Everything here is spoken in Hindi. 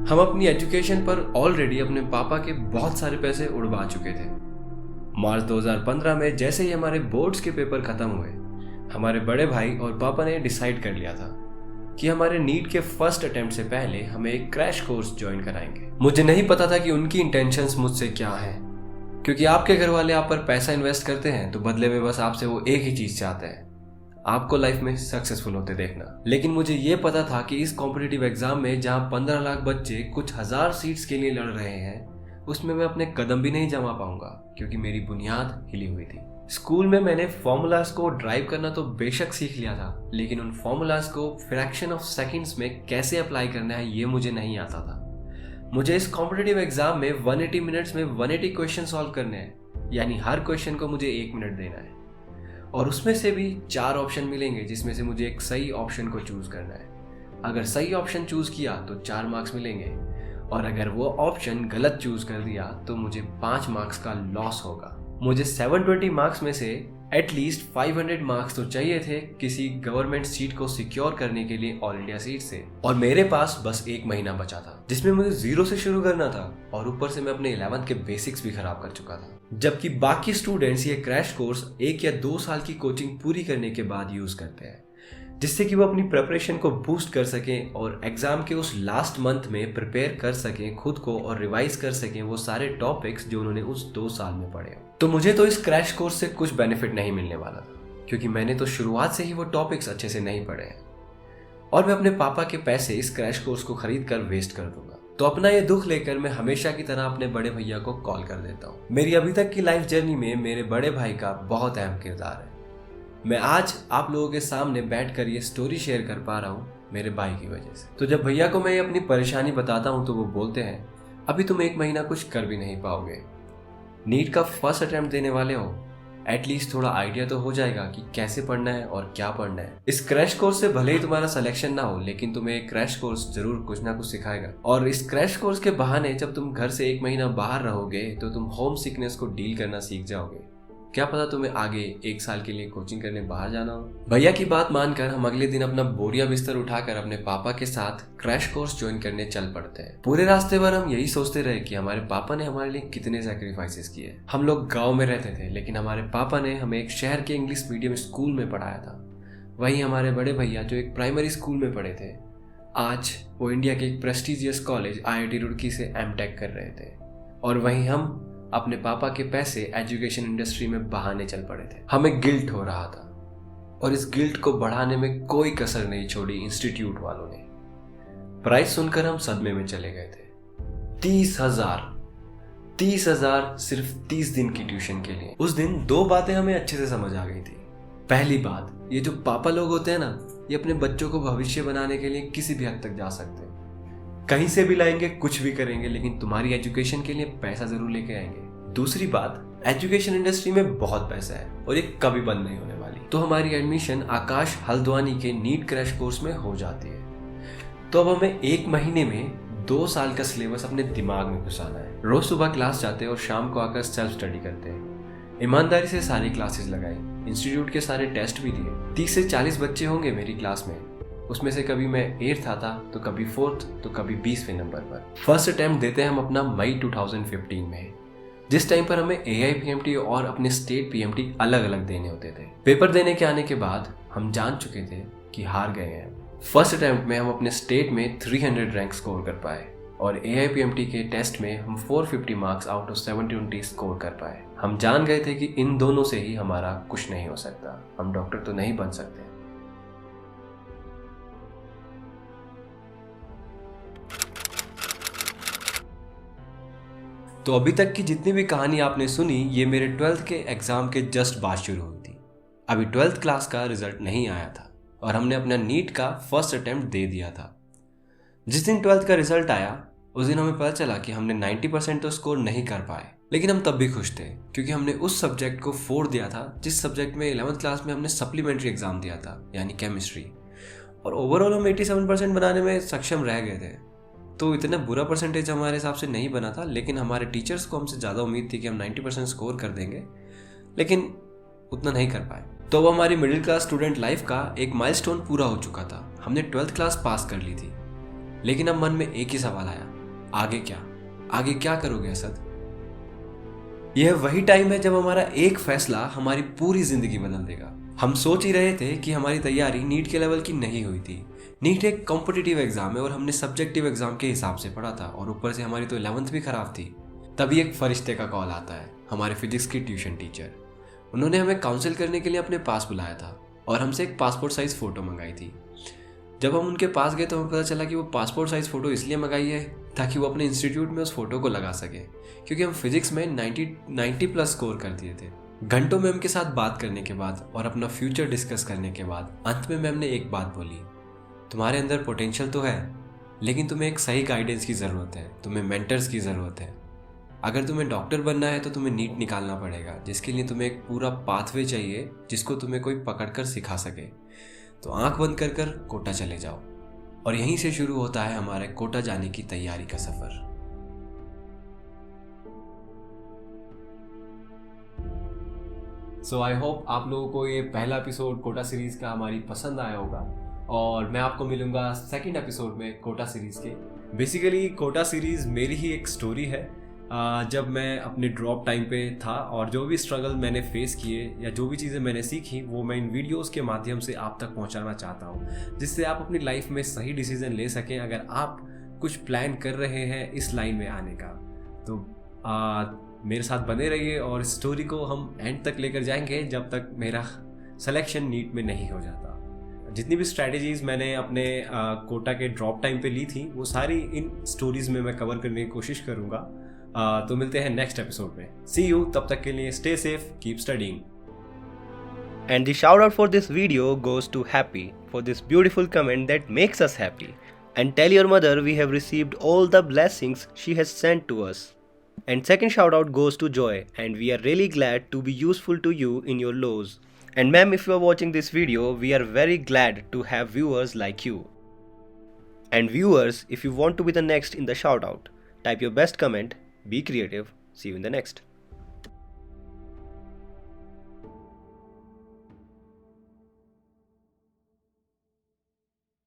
हम अपनी एजुकेशन पर ऑलरेडी अपने पापा के बहुत सारे पैसे उड़वा चुके थे। मार्च 2015 में जैसे ही हमारे बोर्ड्स के पेपर खत्म हुए, हमारे बड़े भाई और पापा ने डिसाइड कर लिया था कि हमारे नीट के फर्स्ट अटेम्प्ट से पहले हमें एक क्रैश कोर्स ज्वाइन कराएंगे। मुझे नहीं पता था कि उनकी इंटेंशंस मुझसे क्या है, क्योंकि आपके घर वाले आप पर पैसा इन्वेस्ट करते हैं तो बदले में बस आपसे वो एक ही चीज चाहते हैं, आपको लाइफ में सक्सेसफुल होते देखना। लेकिन मुझे ये पता था कि इस कॉम्पिटिटिव एग्जाम में जहां 15 लाख बच्चे कुछ हजार सीट्स के लिए लड़ रहे हैं, उसमें मैं अपने कदम भी नहीं जमा पाऊंगा, क्योंकि मेरी बुनियाद हिली हुई थी। स्कूल में मैंने फॉर्मूलाज को ड्राइव करना तो बेशक सीख लिया था, लेकिन उन फॉर्मूलाज को फ्रैक्शन ऑफ सेकंड्स में कैसे अप्लाई करना है ये मुझे नहीं आता था। मुझे इस कॉम्पिटिटिव एग्जाम में 180 मिनट्स में 180 क्वेश्चन सॉल्व करने हैं, यानी हर क्वेश्चन को मुझे 1 मिनट देना है, और उसमें से भी 4 ऑप्शन मिलेंगे जिसमें से मुझे एक सही ऑप्शन को चूज करना है। अगर सही ऑप्शन चूज किया तो 4 मार्क्स मिलेंगे, और अगर वो ऑप्शन गलत चूज कर दिया तो मुझे 5 मार्क्स का लॉस होगा। मुझे 720 मार्क्स में से एटलीस्ट 500 मार्क्स तो चाहिए थे किसी गवर्नमेंट सीट को सिक्योर करने के लिए ऑल इंडिया सीट से, और मेरे पास बस 1 महीना बचा था जिसमें मुझे 0 से शुरू करना था, और ऊपर से मैं अपने 11th के बेसिक्स भी खराब कर चुका था। जबकि बाकी स्टूडेंट्स ये क्रैश कोर्स 1 या 2 साल की कोचिंग पूरी करने के बाद यूज करते हैं, जिससे कि वो अपनी प्रिपरेशन को बूस्ट कर सकें और एग्जाम के उस लास्ट मंथ में प्रिपेयर कर सकें खुद को और रिवाइज कर सकें वो सारे टॉपिक्स जो उन्होंने उस 2 साल में पढ़े। तो मुझे तो इस क्रैश कोर्स से कुछ बेनिफिट नहीं मिलने वाला था, क्योंकि मैंने तो शुरुआत से ही वो टॉपिक्स अच्छे से नहीं पढ़े हैं, और मैं अपने पापा के पैसे इस क्रैश कोर्स को खरीद कर वेस्ट कर दूंगा। तो अपना ये दुख लेकर मैं हमेशा की तरह अपने बड़े भैया को कॉल कर देता हूँ। मेरी अभी तक की लाइफ जर्नी में मेरे बड़े भाई का बहुत अहम किरदार है। मैं आज आप लोगों के सामने बैठकर ये स्टोरी शेयर कर पा रहा हूँ मेरे भाई की वजह से। तो जब भैया को मैं ये अपनी परेशानी बताता हूँ तो वो बोलते हैं, अभी तुम 1 महीना कुछ कर भी नहीं पाओगे, नीट का फर्स्ट अटेम्प्ट देने वाले हो, एटलीस्ट थोड़ा आइडिया तो हो जाएगा कि कैसे पढ़ना है और क्या पढ़ना है। इस क्रैश कोर्स से भले ही तुम्हारा सिलेक्शन ना हो, लेकिन तुम्हें एक क्रैश कोर्स जरूर कुछ ना कुछ सिखाएगा, और इस क्रैश कोर्स के बहाने जब तुम घर से 1 महीना बाहर रहोगे तो तुम होम सिकनेस को डील करना सीख जाओगे। क्या पता तुम्हें आगे 1 साल के लिए कोचिंग करने बाहर जाना हो। भैया की बात मानकर हम अगले दिन अपना बोरिया बिस्तर उठाकर अपने पापा के साथ क्रैश कोर्स ज्वाइन करने चल पड़ते हैं। पूरे रास्ते भर हम यही सोचते रहे कि हमारे पापा ने हमारे लिए कितने सैक्रिफाइसेस किए। हम लोग गांव में रहते थे, लेकिन हमारे पापा ने हमें एक शहर के इंग्लिश मीडियम स्कूल में पढ़ाया था। वहीं हमारे बड़े भैया जो एक प्राइमरी स्कूल में पढ़े थे, आज वो इंडिया के एक प्रेस्टिजियस कॉलेज IIT रुड़की से M.Tech कर रहे थे, और वहीं हम अपने पापा के पैसे एजुकेशन इंडस्ट्री में बहाने चल पड़े थे। हमें गिल्ट हो रहा था, और इस गिल्ट को बढ़ाने में कोई कसर नहीं छोड़ी इंस्टीट्यूट वालों ने। प्राइस सुनकर हम सदमे में चले गए थे। 30,000 सिर्फ 30 दिन की ट्यूशन के लिए। उस दिन 2 बातें हमें अच्छे से समझ आ गई थी। पहली बात, ये जो पापा लोग होते हैं ना, ये अपने बच्चों को भविष्य बनाने के लिए किसी भी हद तक जा सकते हैं, कहीं से भी लाएंगे, कुछ भी करेंगे, लेकिन तुम्हारी एजुकेशन के लिए पैसा जरूर लेके आएंगे। दूसरी बात, एजुकेशन इंडस्ट्री में बहुत पैसा है और ये कभी बंद नहीं होने वाली। तो हमारी एडमिशन आकाश हल्द्वानी के नीट क्रैश कोर्स में हो जाती है। तो अब हमें 1 महीने में 2 साल का सिलेबस अपने दिमाग में घुसाना है। रोज सुबह क्लास जाते और शाम को आकर सेल्फ स्टडी करते हैं। ईमानदारी से सारी क्लासेस लगाई, इंस्टीट्यूट के सारे टेस्ट भी दिए। 30 से 40 बच्चे होंगे मेरी क्लास में, उसमें से कभी मैं 8th आता तो कभी 4th तो कभी 20वें नंबर पर। फर्स्ट अटेम्प्ट देते हैं हम अपना मई 2015 में, जिस टाइम पर हमें AIPMT और अपने स्टेट PMT अलग अलग देने होते थे। पेपर देने के आने के बाद हम जान चुके थे कि हार गए हैं। फर्स्ट अटेम्प्ट में हम अपने स्टेट में 300 रैंक स्कोर कर पाए, और AIPMT के टेस्ट में हम 450 मार्क्स आउट ऑफ 720 स्कोर कर पाए। हम जान गए थे कि इन दोनों से ही हमारा कुछ नहीं हो सकता, हम डॉक्टर तो नहीं बन सकते। तो अभी तक की जितनी भी कहानी आपने सुनी, ये मेरे 12th के एग्जाम के जस्ट बाद शुरू हुई थी। अभी 12th क्लास का रिजल्ट नहीं आया था और हमने अपना नीट का फर्स्ट अटेम्प्ट दे दिया था। जिस दिन 12th का रिजल्ट आया उस दिन हमें पता चला कि हमने 90% तो स्कोर नहीं कर पाए, लेकिन हम तब भी खुश थे क्योंकि हमने उस सब्जेक्ट को 4 दिया था जिस सब्जेक्ट में 11th क्लास में हमने सप्लीमेंट्री एग्जाम दिया था, यानी केमिस्ट्री, और ओवरऑल हम 87% बनाने में सक्षम रह गए थे। तो इतना बुरा परसेंटेज हमारे हिसाब से नहीं बना था, लेकिन हमारे टीचर्स को हमसे ज़्यादा उम्मीद थी कि हम 90% स्कोर कर देंगे, लेकिन उतना नहीं कर पाए। तो अब हमारी मिडिल क्लास स्टूडेंट लाइफ का एक माइलस्टोन पूरा हो चुका था। हमने 12th क्लास पास कर ली थी, लेकिन अब मन में एक ही सवाल आया आगे क्या करोगे असद? यह वही टाइम है जब हमारा एक फैसला हमारी पूरी जिंदगी बदल देगा। हम सोच ही रहे थे कि हमारी तैयारी नीट के लेवल की नहीं हुई थी। नीट एक कॉम्पिटिटिव एग्जाम है और हमने सब्जेक्टिव एग्जाम के हिसाब से पढ़ा था, और ऊपर से हमारी तो 11th भी खराब थी। तभी एक फरिश्ते का कॉल आता है, हमारे फिजिक्स की ट्यूशन टीचर। उन्होंने हमें काउंसिल करने के लिए अपने पास बुलाया था और हमसे एक पासपोर्ट साइज फ़ोटो मंगाई थी। जब हम उनके पास गए तो हमें पता चला कि वो पासपोर्ट साइज फ़ोटो इसलिए मंगाई है ताकि वो अपने इंस्टीट्यूट में उस फोटो को लगा सके, क्योंकि हम फिजिक्स में 90 प्लस स्कोर कर दिए थे। घंटों मैम के साथ बात करने के बाद और अपना फ्यूचर डिस्कस करने के बाद अंत में मैम ने एक बात बोली, तुम्हारे अंदर पोटेंशियल तो है, लेकिन तुम्हें एक सही गाइडेंस की ज़रूरत है, तुम्हें मेंटर्स की ज़रूरत है। अगर तुम्हें डॉक्टर बनना है तो तुम्हें नीट निकालना पड़ेगा, जिसके लिए तुम्हें एक पूरा पाथवे चाहिए जिसको तुम्हें कोई पकड़ कर सिखा सके। तो आंख बंद कर कर कोटा चले जाओ। और यहीं से शुरू होता है हमारे कोटा जाने की तैयारी का सफ़र। सो आई होप आप लोगों को ये पहला एपिसोड कोटा सीरीज़ का हमारी पसंद आया होगा, और मैं आपको मिलूंगा सेकंड एपिसोड में कोटा सीरीज़ के। बेसिकली कोटा सीरीज़ मेरी ही एक स्टोरी है। जब मैं अपने ड्रॉप टाइम पे था और जो भी स्ट्रगल मैंने फेस किए या जो भी चीज़ें मैंने सीखी वो मैं इन वीडियोस के माध्यम से आप तक पहुंचाना चाहता हूं, जिससे आप अपनी लाइफ में सही डिसीजन ले सकें अगर आप कुछ प्लान कर रहे हैं इस लाइन में आने का। तो मेरे साथ बने रहिए और स्टोरी को हम एंड तक लेकर जाएंगे जब तक मेरा सिलेक्शन नीट में नहीं हो जाता। जितनी भी स्ट्रैटेजीज मैंने अपने कोटा के ड्रॉप टाइम पे ली थी वो सारी इन स्टोरीज में मैं कवर करने की कोशिश करूँगा। तो मिलते हैं नेक्स्ट एपिसोड में। सी यू, तब तक के लिए stay safe, keep studying. And the shout out for this video goes to Happy for this beautiful comment that makes us happy. And tell your mother we have received all the blessings she has sent to us. And second shout out goes to Joy, and we are really glad to be useful to you in your lows. And ma'am, if you are watching this video, we are very glad to have viewers like you. And viewers, if you want to be the next in the shout out, type your best comment, be creative. See you in the next.